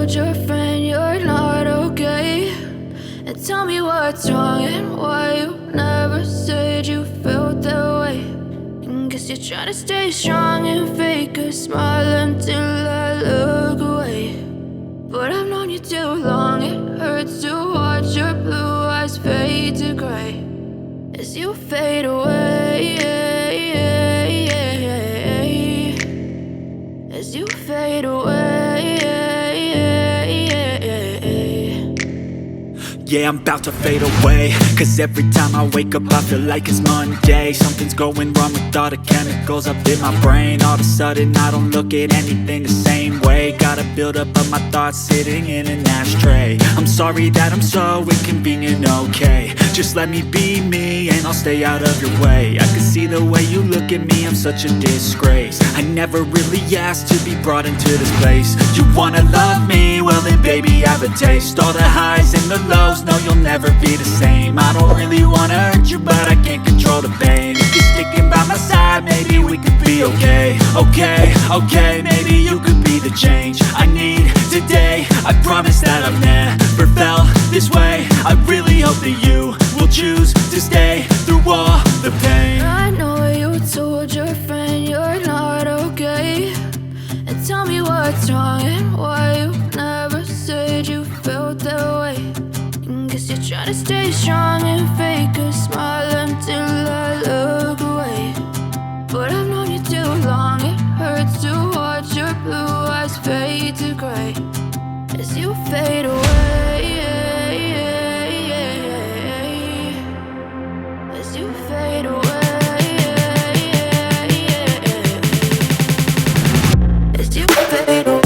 told your friend you're not okay? And tell me what's wrong and why you never said you felt that way. And guess you're trying to stay strong and fake a smile until I look away. But I've known you too long, it hurts to watch your blue eyes fade to gray as you fade away, as you fade away. Yeah, I'm about to fade away, cause every time I wake up I feel like it's Monday. Something's going wrong with all the chemicals up in my brain. All of a sudden I don't look at anything the same way. Got a buildup of my thoughts sitting in an ashtray. I'm sorry that I'm so inconvenient, okay? Just let me be me and I'll stay out of your way. I can see the way you look at me, I'm such a disgrace. I never really asked to be brought into this place. You wanna love me? Well then baby, have a taste. All the highs and the lows, no, you'll never be the same. I don't really wanna hurt you, but I can't control the pain. If you're sticking by my side, maybe we could be okay. Okay, maybe you could be the change I need today. I promise that I've never felt this way. I really hope that you will choose to stay through all the pain. I know you told your friend you're not okay. And tell me what's wrong and why you never said you felt that way. Guess you're trying to stay strong and fake a smile until I look away. But I've known you too long, it hurts to watch your blue eyes fade to gray as you fade away, as you fade away, as you fade away.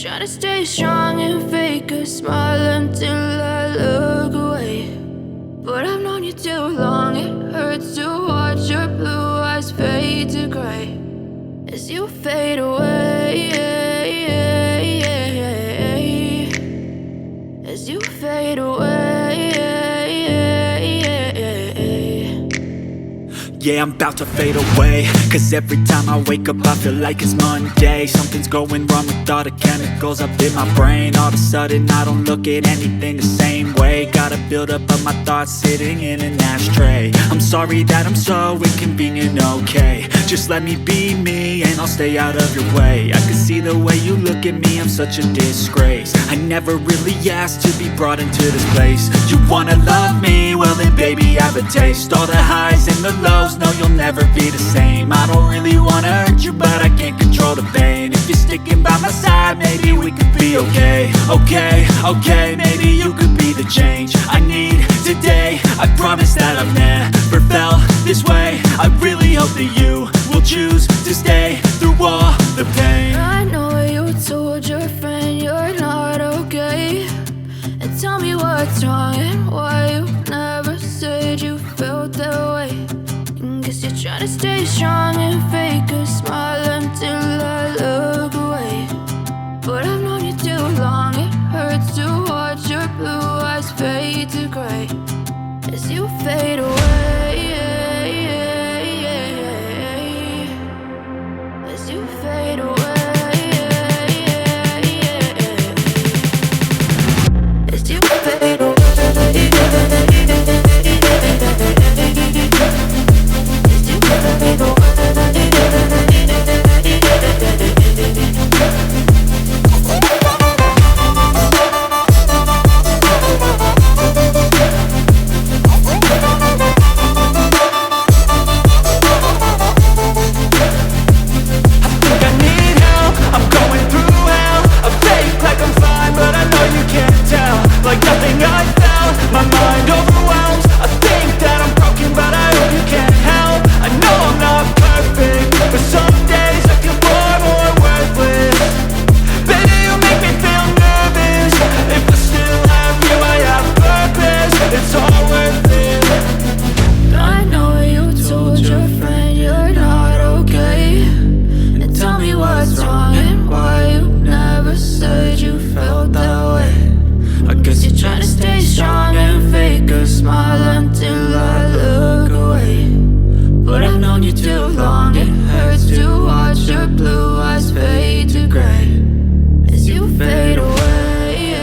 Try to stay strong and fake a smile until I look away. But I've known you too long, it hurts to watch your blue eyes fade to gray as you fade away, as you fade away. Yeah, I'm about to fade away, cause every time I wake up I feel like it's Monday. Something's going wrong with all the chemicals up in my brain. All of a sudden I don't look at anything the same way. Got a buildup of my thoughts sitting in an ashtray. I'm sorry that I'm so inconvenient, okay? Just let me be me and I'll stay out of your way. I can see the way you look at me, I'm such a disgrace. I never really asked to be brought into this place. You wanna love me? Well then baby have a taste. All the highs and the lows, no you'll never be the same. I don't really wanna hurt you but I can't control the pain. If you're sticking by my side, maybe we could be okay. Okay, maybe you could be the change I need today. I promise that I've never felt this way. I really hope that you will choose to stay through all the pain. I know you told your friend you're not okay, and tell me what's wrong and why you never said you felt that way. And guess you're trying to stay strong and fake a smile until I look away. But I've known you too long, it hurts to watch your blue eyes fade to gray as you fade away. As you fade away. As you fade away. As you fade away. Like nothing I felt, my mind overwhelms. I think that I'm broken, but I hope you can't help. I know I'm not perfect, but some days I feel far more worthless. Baby, you make me feel nervous. If I still have you, I have purpose. It's all worth it. I know you told your friend you're not okay, and tell me what's wrong and why you never said you felt that way. I guess you're trying to stay strong and fake a smile until I look away. But I've known you too long, it hurts to watch your blue eyes fade to gray as you fade away.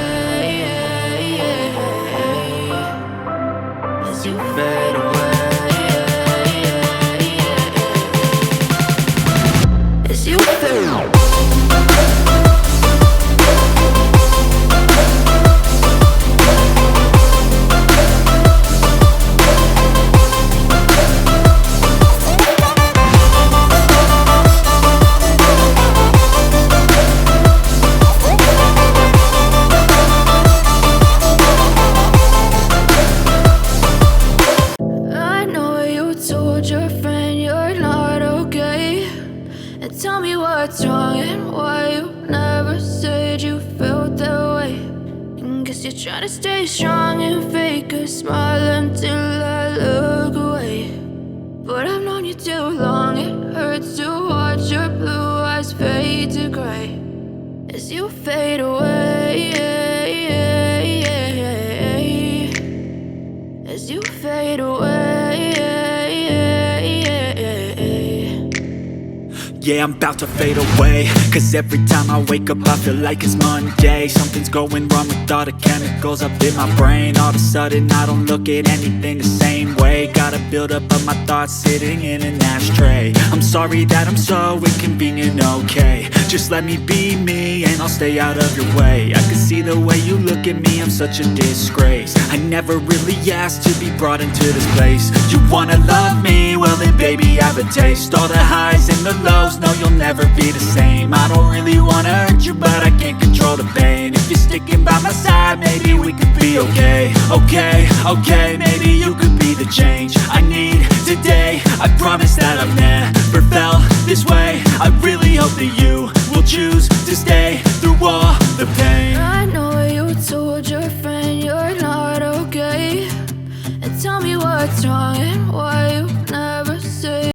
As you fade away. As you fade away. Tell me what's wrong and why you never said you felt that way. And guess you're trying to stay strong and fake a smile until I look away. But I've known you too long, it hurts to watch your blue eyes fade to gray as you fade away. As you fade away. Yeah, I'm about to fade away, cause every time I wake up I feel like it's Monday. Something's going wrong with all the chemicals up in my brain. All of a sudden I don't look at anything the same way. Got a buildup of my thoughts sitting in an ashtray. I'm sorry that I'm so inconvenient, okay. Just let me be me and I'll stay out of your way. I can see the way you look at me, I'm such a disgrace. I never really asked to be brought into this place. You wanna love me? Well then baby have a taste. All the highs and the lows, no you'll never be the same. I don't really wanna hurt you but I can't control the pain. If you're sticking by my side, maybe we could be okay. Okay, maybe you could be the change I need today. I promise that I've never felt this way. I really hope that you will choose to stay through all the pain. I know you told your friend you're not okay, and tell me what's wrong